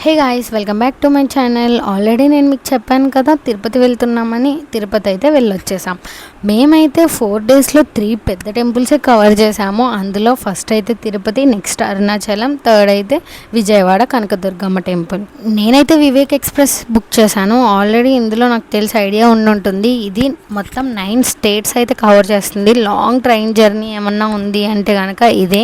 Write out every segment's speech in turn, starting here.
Hey guys, welcome back to my channel. Already నేను మీకు చెప్పాను కదా తిరుపతి వెళ్తున్నామని. తిరుపతి అయితే వెళ్ళొచ్చేసాం. మేమైతే 4 డేస్లో 3 పెద్ద టెంపుల్సే కవర్ చేసాము. అందులో ఫస్ట్ అయితే తిరుపతి, నెక్స్ట్ అరుణాచలం, థర్డ్ అయితే విజయవాడ కనకదుర్గమ్మ టెంపుల్. నేనైతే వివేక్ ఎక్స్ప్రెస్ బుక్ చేశాను. ఆల్రెడీ ఇందులో నాకు తెలిసి ఐడియా ఉండుంటుంది. ఇది మొత్తం 9 స్టేట్స్ అయితే కవర్ చేస్తుంది. లాంగ్ ట్రైన్ జర్నీ ఏమన్నా ఉంది అంటే కనుక ఇదే.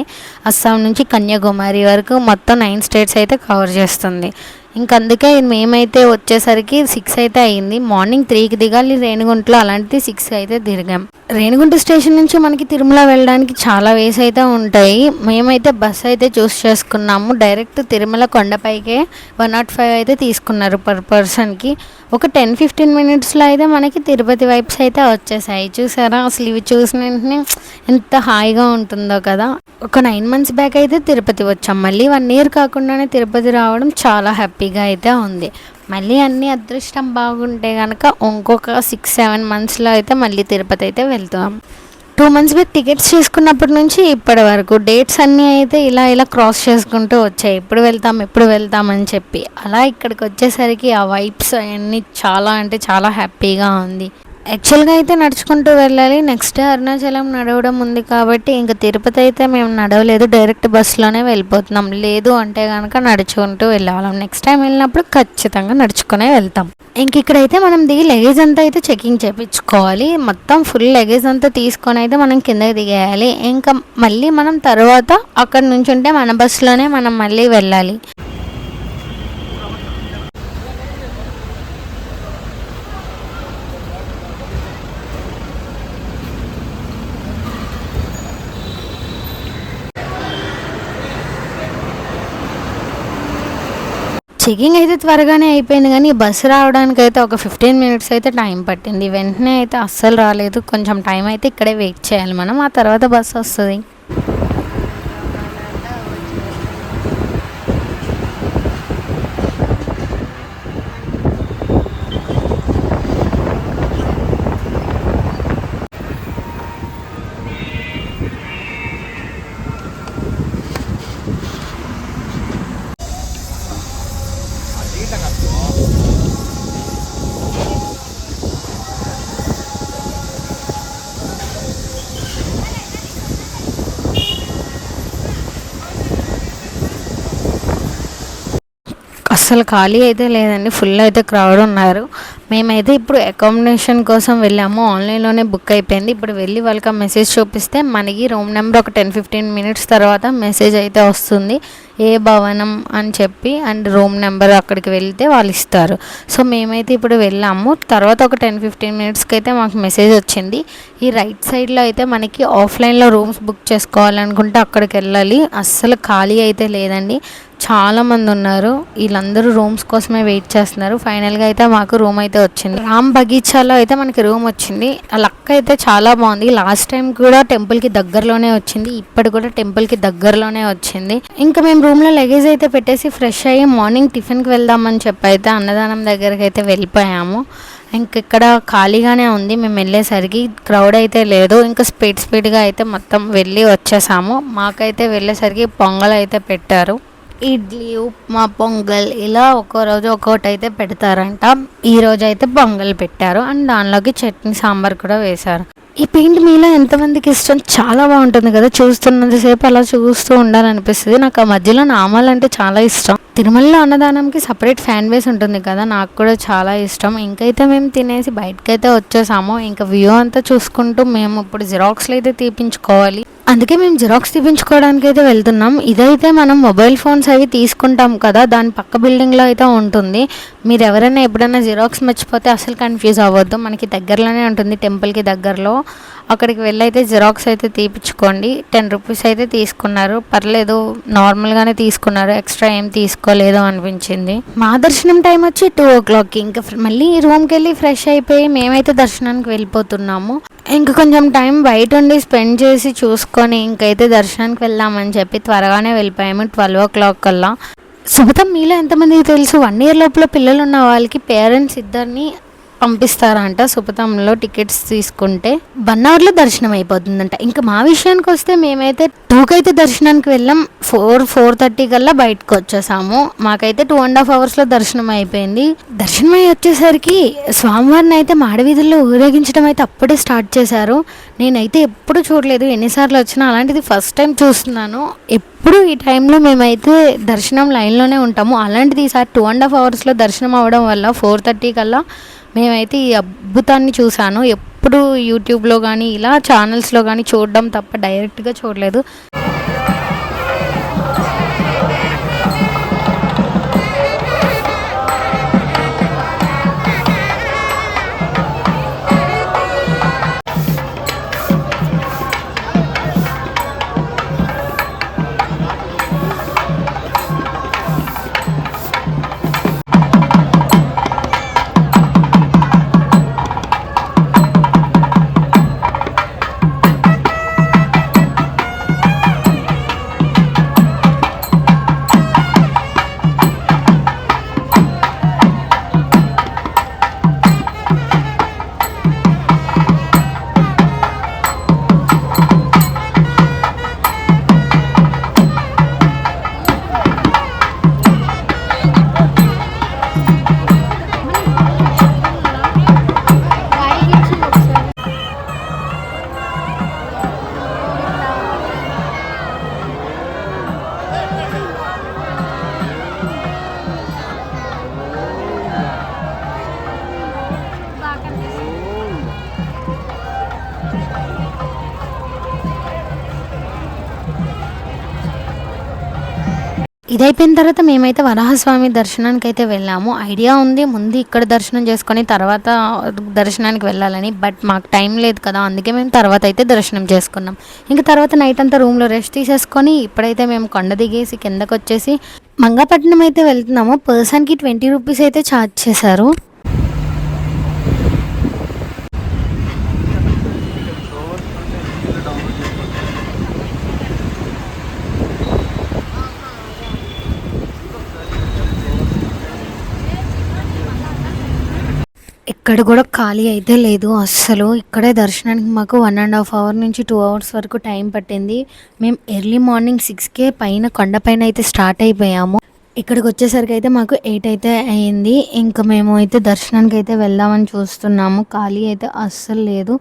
అస్సాం నుంచి కన్యాకుమారి వరకు మొత్తం 9 స్టేట్స్ అయితే కవర్ చేస్తుంది. ఇంకందుకే మేమైతే వచ్చేసరికి 6 అయితే అయ్యింది. మార్నింగ్ 3కి దిగాలి రేణిగుంటలో, అలాంటిది 6 అయితే తిరిగాం. రేణిగుంట స్టేషన్ నుంచి మనకి తిరుమల వెళ్ళడానికి చాలా వేస్ అయితే ఉంటాయి. మేమైతే బస్ అయితే చూస్ చేసుకున్నాము. డైరెక్ట్ తిరుమల కొండపైకే 105 అయితే తీసుకున్నారు పర్ పర్సన్కి. ఒక 10-15 మినిట్స్లో అయితే మనకి తిరుపతి వైబ్స్ అయితే వచ్చేసాయి. చూసారా, అసలు ఇవి చూసిన వెంటనే ఎంత హాయిగా ఉంటుందో కదా. ఒక 9 మంత్స్ బ్యాక్ అయితే తిరుపతి వచ్చాం. మళ్ళీ 1 ఇయర్ కాకుండానే తిరుపతి రావడం చాలా హ్యాపీగా అయితే ఉంది. మళ్ళీ అన్ని అదృష్టం బాగుంటే కనుక ఇంకొక 6-7 మంత్స్లో అయితే మళ్ళీ తిరుపతి అయితే వెళ్తాం. 2 మంత్స్ బ్యాక్ టికెట్స్ తీసుకున్నప్పటి నుంచి ఇప్పటి వరకు డేట్స్ అన్నీ అయితే ఇలా క్రాస్ చేసుకుంటూ వచ్చాయి. ఎప్పుడు వెళ్తామని చెప్పి. అలా ఇక్కడికి వచ్చేసరికి ఆ వైబ్స్ అవన్నీ చాలా అంటే చాలా హ్యాపీగా ఉంది. యాక్చువల్గా అయితే నడుచుకుంటూ వెళ్ళాలి. నెక్స్ట్ అరుణాచలం నడవడం ఉంది కాబట్టి ఇంకా తిరుపతి అయితే మేము నడవలేదు, డైరెక్ట్ బస్సులోనే వెళ్ళిపోతున్నాం. లేదు అంటే కనుక నడుచుకుంటూ వెళ్ళాం. నెక్స్ట్ టైం వెళ్ళినప్పుడు ఖచ్చితంగా నడుచుకునే వెళ్తాం. ఇంక ఇక్కడైతే మనం దిగి లగేజ్ అంతా అయితే చెకింగ్ చేయించుకోవాలి. మొత్తం ఫుల్ లగేజ్ అంతా తీసుకొని అయితే మనం కిందకి దిగేయాలి. ఇంకా మళ్ళీ మనం తర్వాత అక్కడ నుంచి ఉంటే మన బస్సులోనే మనం మళ్ళీ వెళ్ళాలి. చెకింగ్ అయితే త్వరగానే అయిపోయింది, కానీ బస్సు రావడానికి అయితే ఒక 15 మినిట్స్ అయితే టైం పట్టింది. వెంటనే అయితే అస్సలు రాలేదు. కొంచెం టైం అయితే ఇక్కడే వెయిట్ చేయాలి మనం, ఆ తర్వాత బస్సు వస్తుంది. అస్సలు ఖాళీ అయితే లేదండి, ఫుల్ అయితే క్రౌడ్ ఉన్నారు. మేమైతే ఇప్పుడు అకామిడేషన్ కోసం వెళ్ళాము. ఆన్లైన్లోనే బుక్ అయిపోయింది. ఇప్పుడు వెళ్ళి వాళ్ళకి ఆ మెసేజ్ చూపిస్తే మనకి రూమ్ నెంబర్ ఒక 10-15 మినిట్స్ తర్వాత మెసేజ్ అయితే వస్తుంది, ఏ భవనం అని చెప్పి, అండ్ రూమ్ నెంబర్ అక్కడికి వెళ్తే వాళ్ళు ఇస్తారు. సో మేమైతే ఇప్పుడు వెళ్ళాము. తర్వాత ఒక 10-15 మినిట్స్కి అయితే మాకు మెసేజ్ వచ్చింది. ఈ రైట్ సైడ్లో అయితే మనకి ఆఫ్లైన్లో రూమ్స్ బుక్ చేసుకోవాలనుకుంటే అక్కడికి వెళ్ళాలి. అస్సలు ఖాళీ అయితే లేదండి, చాలామంది ఉన్నారు. వీళ్ళందరూ రూమ్స్ కోసమే వెయిట్ చేస్తున్నారు. ఫైనల్గా అయితే మాకు రూమ్ అయితే వచ్చింది. రామ్ బగీచాలో అయితే మనకి రూమ్ వచ్చింది. ఆ లక్ అయితే చాలా బాగుంది. లాస్ట్ టైం కూడా టెంపుల్కి దగ్గరలోనే వచ్చింది, ఇప్పుడు కూడా టెంపుల్కి దగ్గరలోనే వచ్చింది. ఇంకా మేము రూమ్లో లగేజ్ అయితే పెట్టేసి ఫ్రెష్ అయ్యి మార్నింగ్ టిఫిన్కి వెళ్దామని చెప్పి అయితే అన్నదానం దగ్గరికి అయితే వెళ్ళిపోయాము. ఇంక ఇక్కడ ఖాళీగానే ఉంది. మేము వెళ్ళేసరికి క్రౌడ్ అయితే లేదు. ఇంకా స్పీడ్గా అయితే మొత్తం వెళ్ళి వచ్చేసాము. మాకైతే వెళ్ళేసరికి పొంగల్ అయితే పెట్టారు. ఇడ్లీ, ఉప్మా, పొంగల్ ఇలా ఒక్కో రోజు ఒక్కోటి అయితే పెడతారంట. ఈరోజు అయితే పొంగల్ పెట్టారు అండ్ దానిలోకి చట్నీ, సాంబార్ కూడా వేశారు. ఈ పెయింట్ మీలో ఎంతమందికి ఇష్టం? చాలా బాగుంటుంది కదా, చూస్తున్నంతసేపు అలా చూస్తూ ఉండాలనిపిస్తుంది. నాకు ఆ మధ్యలో నామాలంటే చాలా ఇష్టం. తిరుమలలో అన్నదానంకి సపరేట్ ఫ్యాన్ బేస్ ఉంటుంది కదా, నాకు కూడా చాలా ఇష్టం. ఇంకైతే మేము తినేసి బయటకైతే వచ్చేసాము. ఇంకా వ్యూ అంతా చూసుకుంటూ మేము ఇప్పుడు జిరాక్స్లు అయితే తీపించుకోవాలి. అందుకే మేము జిరాక్స్ తీపించుకోవడానికి అయితే వెళ్తున్నాం. ఇదైతే మనం మొబైల్ ఫోన్స్ అవి తీసుకుంటాం కదా, దాని పక్క బిల్డింగ్లో అయితే ఉంటుంది. మీరు ఎవరైనా ఎప్పుడైనా జిరాక్స్ మర్చిపోతే అసలు కన్ఫ్యూజ్ అవ్వద్దు, మనకి దగ్గరలోనే ఉంటుంది, టెంపుల్కి దగ్గరలో. అక్కడికి వెళ్ళి అయితే జిరాక్స్ అయితే తీపించుకోండి. 10 రూపీస్ అయితే తీసుకున్నారు, పర్లేదు, నార్మల్గానే తీసుకున్నారు, ఎక్స్ట్రా ఏం తీసుకోలేదు అనిపించింది. మా దర్శనం టైం వచ్చి 2 o'clockకి. ఇంకా మళ్ళీ రూమ్కి వెళ్ళి ఫ్రెష్ అయిపోయి మేమైతే దర్శనానికి వెళ్ళిపోతున్నాము. ఇంకా కొంచెం టైం బయట ఉండి స్పెండ్ చేసి చూసుకొని ఇంకైతే దర్శనానికి వెళ్దామని చెప్పి త్వరగానే వెళ్ళిపోయాము 12 o'clock కల్లా. శుభతం మీలో ఎంతమందికి తెలుసు, 1 year లోపల పిల్లలు ఉన్న వాళ్ళకి పేరెంట్స్ ఇద్దరిని పంపిస్తారంట సుపథంలో టికెట్స్ తీసుకుంటే 1 అవర్లో దర్శనం అయిపోతుందంట. ఇంకా మా విషయానికి వస్తే మేమైతే 2కి అయితే దర్శనానికి వెళ్ళాం. 4:30 కల్లా బయటకు వచ్చేసాము. మాకైతే 2.5 అవర్స్లో దర్శనం అయిపోయింది. దర్శనం అయ్యి వచ్చేసరికి స్వామివారిని అయితే మాడవీధుల్లో ఊరేగించడం అయితే అప్పుడే స్టార్ట్ చేశారు. నేనైతే ఎప్పుడు చూడలేదు, ఎన్నిసార్లు వచ్చినా అలాంటిది ఫస్ట్ టైం చూస్తున్నాను. ఎప్పుడు ఈ టైంలో మేమైతే దర్శనం లైన్లోనే ఉంటాము. అలాంటిది ఈసారి 2.5 అవర్స్లో దర్శనం అవ్వడం వల్ల 4:30 కల్లా మేమైతే ఈ అద్భుతాన్ని చూసాను. ఎప్పుడు యూట్యూబ్లో కానీ ఇలా ఛానల్స్లో కానీ చూడడం తప్ప డైరెక్ట్గా చూడలేదు. ఇదైపోయిన తర్వాత మేమైతే వరాహస్వామి దర్శనానికి అయితే వెళ్ళాము. ఐడియా ఉంది ముందు ఇక్కడ దర్శనం చేసుకొని తర్వాత దర్శనానికి వెళ్ళాలని, బట్ మాకు టైం లేదు కదా, అందుకే మేము తర్వాత అయితే దర్శనం చేసుకున్నాం. ఇంకా తర్వాత నైట్ అంతా రూమ్లో రెస్ట్ తీసేసుకొని ఇప్పుడైతే మేము కొండ దిగేసి కిందకు వచ్చేసి మంగాపట్నం అయితే వెళ్తున్నాము. పర్సన్కి 20 రూపీస్ అయితే ఛార్జ్ చేశారు. ఇక్కడ కూడా ఖాళీ అయితే లేదు అస్సలు. ఇక్కడే దర్శనానికి మాకు 1.5 అవర్ నుంచి 2 అవర్స్ వరకు టైం పట్టింది. మేము ఎర్లీ మార్నింగ్ 6కే పైన కొండపైన అయితే స్టార్ట్ అయిపోయాము. ఇక్కడికి వచ్చేసరికి అయితే మాకు 8 అయితే అయ్యింది. ఇంకా మేము అయితే దర్శనానికి అయితే వెళ్దామని చూస్తున్నాము. ఖాళీ అయితే అస్సలు లేదు.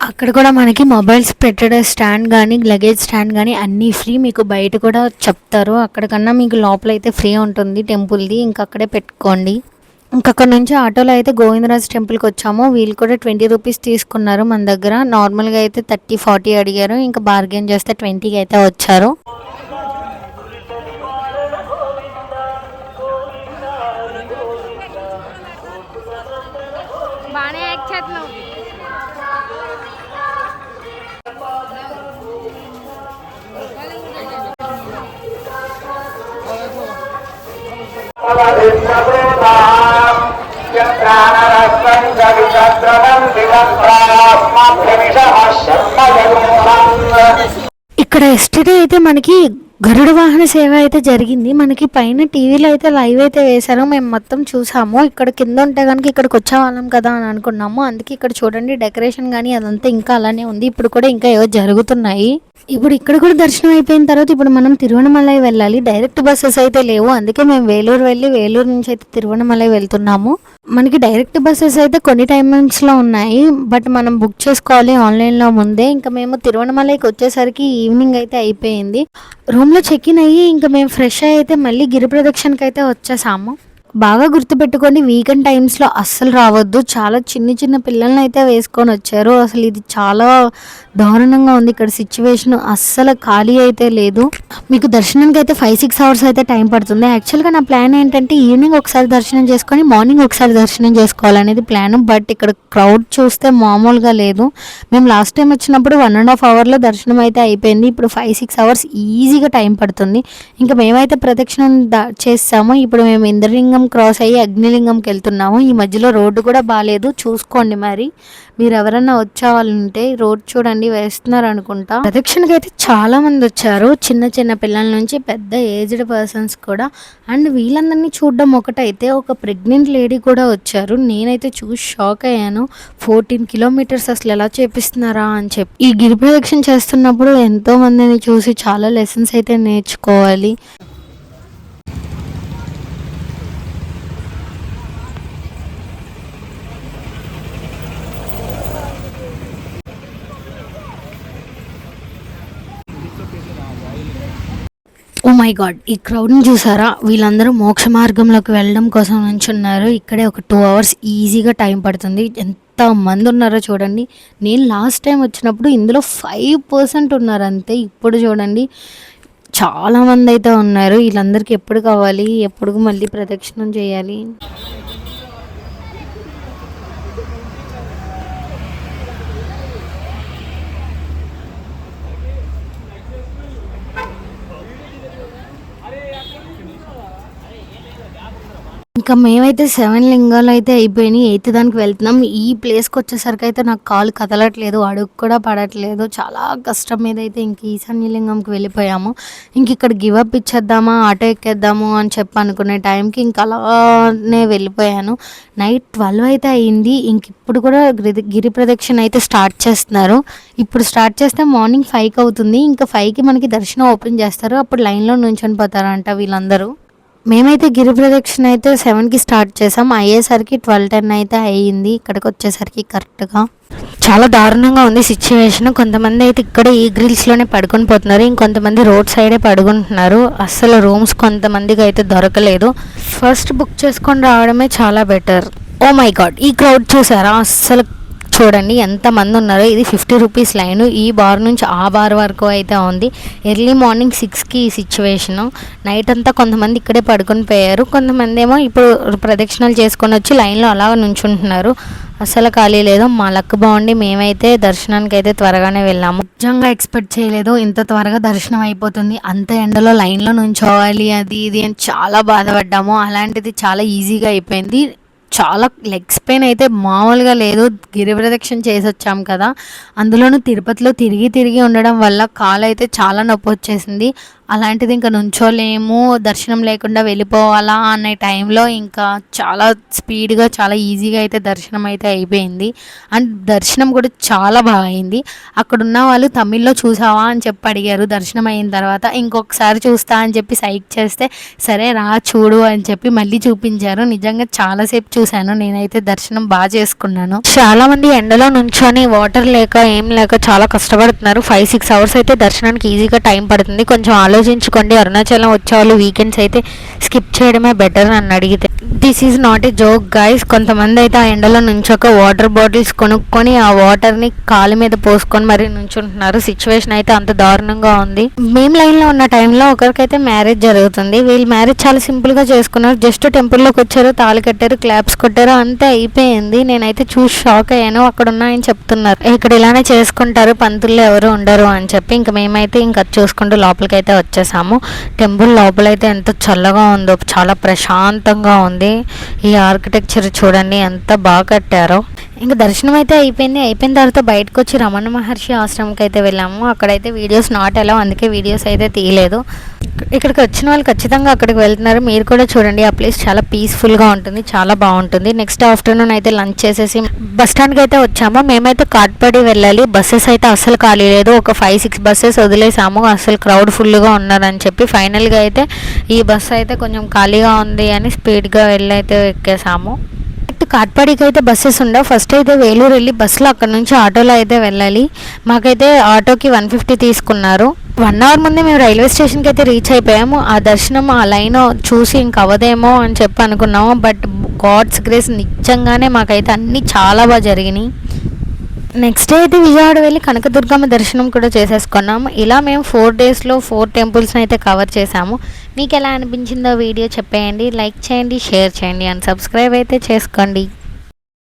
అక్కడ కూడా మనకి మొబైల్స్ పెట్టే స్టాండ్ కానీ లగేజ్ స్టాండ్ కానీ అన్నీ ఫ్రీ. మీకు బయట కూడా చెప్తారు, అక్కడికన్నా మీకు లోపల అయితే ఫ్రీ ఉంటుంది టెంపుల్ది. ఇంకా అక్కడే పెట్టుకోండి. ఇంకక్కడ నుంచి ఆటోలో అయితే గోవిందరాజ్ టెంపుల్కి వచ్చాము. వీళ్ళు కూడా 20 రూపీస్ తీసుకున్నారు మన దగ్గర. నార్మల్గా అయితే 30-40 అడిగారు. ఇంకా బార్గెన్ చేస్తే 20కి అయితే వచ్చారు. ఇక్కడ ఎస్టర్డే అయితే మనకి గరుడ వాహన సేవ అయితే జరిగింది. మనకి పైన టీవీలో అయితే లైవ్ అయితే వేశారు, మేము మొత్తం చూసాము. ఇక్కడ కింద ఉంటే కనుక ఇక్కడికి వచ్చేవాళ్ళం కదా అని అనుకున్నాము. అందుకే ఇక్కడ చూడండి డెకరేషన్ కానీ అదంతా ఇంకా అలానే ఉంది. ఇప్పుడు కూడా ఇంకా ఏవో జరుగుతున్నాయి. ఇప్పుడు ఇక్కడ కూడా దర్శనం అయిపోయిన తర్వాత ఇప్పుడు మనం తిరువణమలై వెళ్ళాలి. డైరెక్ట్ బస్సెస్ అయితే లేవు, అందుకే మేము వేలూరు వెళ్ళి వేలూరు నుంచి అయితే తిరువణమలై వెళ్తున్నాము. మనకి డైరెక్ట్ బస్సెస్ అయితే కొన్ని టైమింగ్స్లో ఉన్నాయి, బట్ మనం బుక్ చేసుకోవాలి ఆన్లైన్లో ముందే. ఇంకా మేము తిరువణమలైకి వచ్చేసరికి ఈవినింగ్ అయితే అయిపోయింది. రూమ్లో చెక్ ఇన్ అయ్యి ఇంకా మేము ఫ్రెష్ అయితే మళ్ళీ గిరి ప్రదక్షిణకి అయితే వచ్చేసాము. బాగా గుర్తుపెట్టుకోండి, వీకెండ్ టైమ్స్లో అస్సలు రావద్దు. చాలా చిన్న చిన్న పిల్లల్ని అయితే వేసుకొని వచ్చారు. అసలు ఇది చాలా దారుణంగా ఉంది ఇక్కడ సిచ్యువేషన్. అస్సలు ఖాళీ అయితే లేదు. మీకు దర్శనానికి అయితే 5-6 అవర్స్ అయితే టైం పడుతుంది. యాక్చువల్గా నా ప్లాన్ ఏంటంటే ఈవినింగ్ ఒకసారి దర్శనం చేసుకొని మార్నింగ్ ఒకసారి దర్శనం చేసుకోవాలనేది ప్లాన్. బట్ ఇక్కడ క్రౌడ్ చూస్తే మామూలుగా లేదు. మేము లాస్ట్ టైం వచ్చినప్పుడు 1.5 అవర్లో దర్శనం అయితే అయిపోయింది. ఇప్పుడు 5-6 అవర్స్ ఈజీగా టైం పడుతుంది. ఇంకా మేమైతే ప్రదక్షిణం చేస్తాము. ఇప్పుడు మేము ఇంద్రలింగం శివలింగం క్రాస్ అయ్యి అగ్నిలింగంకి వెళ్తున్నాము. ఈ మధ్యలో రోడ్డు కూడా బాగాలేదు, చూసుకోండి. మరి మీరు ఎవరన్నా వచ్చేవాళ్ళుంటే రోడ్ చూడండి, వేస్తున్నారు అనుకుంటా. ప్రదక్షిణకి అయితే చాలా మంది వచ్చారు, చిన్న చిన్న పిల్లల నుంచి పెద్ద ఏజ్డ్ పర్సన్స్ కూడా. అండ్ వీళ్ళందరినీ చూడడం ఒకటైతే ఒక ప్రెగ్నెంట్ లేడీ కూడా వచ్చారు. నేనైతే చూసి షాక్ అయ్యాను. 14 కిలోమీటర్స్ అసలు ఎలా చేపిస్తున్నారా అని చెప్పి. ఈ గిరి ప్రదక్షిణ చేస్తున్నప్పుడు ఎంతో మందిని చూసి చాలా లెసన్స్ అయితే నేర్చుకోవాలి. ఓ మై గాడ్, ఈ క్రౌడ్ని చూసారా? వీళ్ళందరూ మోక్ష మార్గంలోకి వెళ్ళడం కోసం నుంచున్నారు. ఇక్కడే ఒక 2 hours ఈజీగా టైం పడుతుంది. ఎంత మంది ఉన్నారో చూడండి. నేను లాస్ట్ టైం వచ్చినప్పుడు ఇందులో 5% ఉన్నారు అంతే. ఇప్పుడు చూడండి చాలామంది అయితే ఉన్నారు. వీళ్ళందరికీ ఎప్పుడు కావాలి, ఎప్పుడు మళ్ళీ ప్రదక్షిణం చేయాలి. ఇంకా మేమైతే 7 లింగాలు అయితే అయిపోయినాయి. 8th దానికి వెళ్తున్నాం. ఈ ప్లేస్కి వచ్చేసరికి అయితే నాకు కాలు కదలట్లేదు, అడుగు కూడా పడట్లేదు. చాలా కష్టం మీద అయితే ఇంక ఈశాన్యలింగంకి వెళ్ళిపోయాము. ఇంక ఇక్కడ గివప్ ఇచ్చేద్దామా, ఆటో ఎక్కేద్దాము అని చెప్పి అనుకునే టైంకి ఇంక అలానే వెళ్ళిపోయాను. నైట్ 12 అయితే అయ్యింది. ఇంక ఇప్పుడు కూడా గిరి ప్రదక్షిణ అయితే స్టార్ట్ చేస్తున్నారు. ఇప్పుడు స్టార్ట్ చేస్తే మార్నింగ్ 5కి అవుతుంది. ఇంకా 5కి మనకి దర్శనం ఓపెన్ చేస్తారు. అప్పుడు లైన్లో నుంచొని పోతారంట వీళ్ళందరూ. మేమైతే గిరి ప్రదక్షిణ అయితే 7కి స్టార్ట్ చేసాం. అయ్యేసరికి 12:10 అయితే అయ్యింది. ఇక్కడికి వచ్చేసరికి కరెక్ట్గా. చాలా దారుణంగా ఉంది సిచ్యువేషన్. కొంతమంది అయితే ఇక్కడ ఈ గ్రిల్స్లోనే పడుకొని పోతున్నారు, ఇంకొంతమంది రోడ్ సైడే పడుకుంటున్నారు. అస్సలు రూమ్స్ కొంతమందికి అయితే దొరకలేదు. ఫస్ట్ బుక్ చేసుకొని రావడమే చాలా బెటర్. ఓ మై గాడ్, ఈ క్రౌడ్ చూసారా? అస్సలు చూడండి ఎంతమంది ఉన్నారో. ఇది 50 రూపీస్ లైను. ఈ బార్ నుంచి ఆ బార్ వరకు అయితే ఉంది. ఎర్లీ మార్నింగ్ 6కి ఈ సిచ్యువేషను. నైట్ అంతా కొంతమంది ఇక్కడే పడుకొని పోయారు, కొంతమంది ఏమో ఇప్పుడు ప్రదక్షిణలు చేసుకొని వచ్చి లైన్లో అలా నుంచుంటున్నారు. అసలు ఖాళీ లేదు. మా లక్ బాగుండి మేమైతే దర్శనానికి అయితే త్వరగానే వెళ్ళాము. నిజంగా ఎక్స్పెక్ట్ చేయలేదు ఇంత త్వరగా దర్శనం అయిపోతుంది, అంత ఎండలో లైన్లో నుంచోవాలి అది ఇది అని చాలా బాధపడ్డాము. అలాంటిది చాలా ఈజీగా అయిపోయింది. చాలా లెగ్స్ పెయిన్ అయితే మామూలుగా లేదు. గిరి ప్రదక్షిణ చేసి వచ్చాం కదా, అందులోనూ తిరుపతిలో తిరిగి ఉండడం వల్ల కాలు అయితే చాలా నొప్పి వచ్చేసింది. అలాంటిది ఇంకా నుంచోలేము, దర్శనం లేకుండా వెళ్ళిపోవాలా అనే టైంలో ఇంకా చాలా స్పీడ్గా చాలా ఈజీగా అయితే దర్శనం అయితే అయిపోయింది. అండ్ దర్శనం కూడా చాలా బాగా అయింది. అక్కడున్న వాళ్ళు తమిళ్లో చూసావా అని చెప్పి అడిగారు దర్శనం అయిన తర్వాత. ఇంకొకసారి చూస్తా అని చెప్పి సైక్ చేస్తే సరే రా చూడు అని చెప్పి మళ్ళీ చూపించారు. నిజంగా చాలాసేపు చూశాను నేనైతే. దర్శనం బాగా చేసుకున్నాను. చాలా మంది ఎండలో నుంచొని వాటర్ లేక ఏం లేక చాలా కష్టపడుతున్నారు. 5-6 hours అయితే దర్శనానికి ఈజీగా టైం పడుతుంది. కొంచెం ఆలోచించుకోండి. అరుణాచలం వచ్చేవాళ్ళు వీకెండ్స్ అయితే స్కిప్ చేయడమే బెటర్ అని అడిగితే. This is not a joke guys. కొంతమంది అయితే ఆ ఎండలో నుంచొక వాటర్ బాటిల్స్ కొనుక్కొని ఆ వాటర్ని కాలు మీద పోసుకొని మరీ నుంచుంటున్నారు. సిచ్యువేషన్ అయితే అంత దారుణంగా ఉంది. మేము లైన్లో ఉన్న టైంలో ఒకరికైతే మ్యారేజ్ జరుగుతుంది. వీళ్ళు మ్యారేజ్ చాలా సింపుల్గా చేసుకున్నారు. జస్ట్ టెంపుల్లోకి వచ్చారు, తాళి కట్టారు, క్లాప్స్ కొట్టారు, అంతే అయిపోయింది. నేనైతే చూసి షాక్ అయ్యాను. అక్కడ ఉన్నాయని చెప్తున్నారు ఇక్కడ ఇలానే చేసుకుంటారు, పంతుల్లో ఎవరు ఉండరు అని చెప్పి. ఇంక మేమైతే ఇంకా చూసుకుంటూ లోపలికి అయితే వచ్చేసాము. టెంపుల్ లోపలైతే ఎంత చల్లగా ఉందో, చాలా ప్రశాంతంగా ఉంది. ఈ ఆర్కిటెక్చర్ చూడండి ఎంత బాగా కట్టారో. ఇంకా దర్శనం అయితే అయిపోయిన తర్వాత బయటకు వచ్చి రమణ మహర్షి ఆశ్రమంకి అయితే వెళ్ళాము. అక్కడైతే వీడియోస్ నాట్ ఎలా, అందుకే వీడియోస్ అయితే తీయలేదు. ఇక్కడికి వచ్చిన వాళ్ళు ఖచ్చితంగా అక్కడికి వెళ్తున్నారు. మీరు కూడా చూడండి, ఆ ప్లేస్ చాలా పీస్ఫుల్గా ఉంటుంది, చాలా బాగుంటుంది. నెక్స్ట్ ఆఫ్టర్నూన్ అయితే లంచ్ చేసేసి బస్ స్టాండ్కి అయితే వచ్చాము. మేమైతే కాట్పాడి వెళ్ళాలి. బస్సెస్ అయితే అస్సలు ఖాళీ లేదు. ఒక 5-6 బస్సెస్ వదిలేసాము, అసలు క్రౌడ్ ఫుల్గా ఉన్నారని చెప్పి. ఫైనల్గా అయితే ఈ బస్సు అయితే కొంచెం ఖాళీగా ఉంది అని స్పీడ్గా వెళ్ళి అయితే ఎక్కేసాము. కాట్పాడికి అయితే బస్సెస్ ఉండవు. ఫస్ట్ అయితే వేలూరు వెళ్ళి బస్సులో అక్కడ నుంచి ఆటోలో అయితే వెళ్ళాలి. మాకైతే ఆటోకి 150 తీసుకున్నారు. 1 hour ముందే మేము రైల్వే స్టేషన్కి అయితే రీచ్ అయిపోయాము. ఆ దర్శనం ఆ లైన్ చూసి ఇంక అవదేమో అని చెప్పి అనుకున్నాము. బట్ గాడ్స్ గ్రేస్ నిజంగానే మాకైతే అన్నీ చాలా బాగా జరిగినాయి. నెక్స్ట్ డే అయితే విజయవాడ వెళ్ళి కనకదుర్గమ్మ దర్శనం కూడా చేసేసుకున్నాము. ఇలా మేము 4 daysలో 4 temples అయితే కవర్ చేసాము. మీకు ఎలా అనిపించిందో వీడియో చెప్పేయండి, లైక్ చేయండి, షేర్ చేయండి అండ్ సబ్స్క్రైబ్ అయితే చేసుకోండి.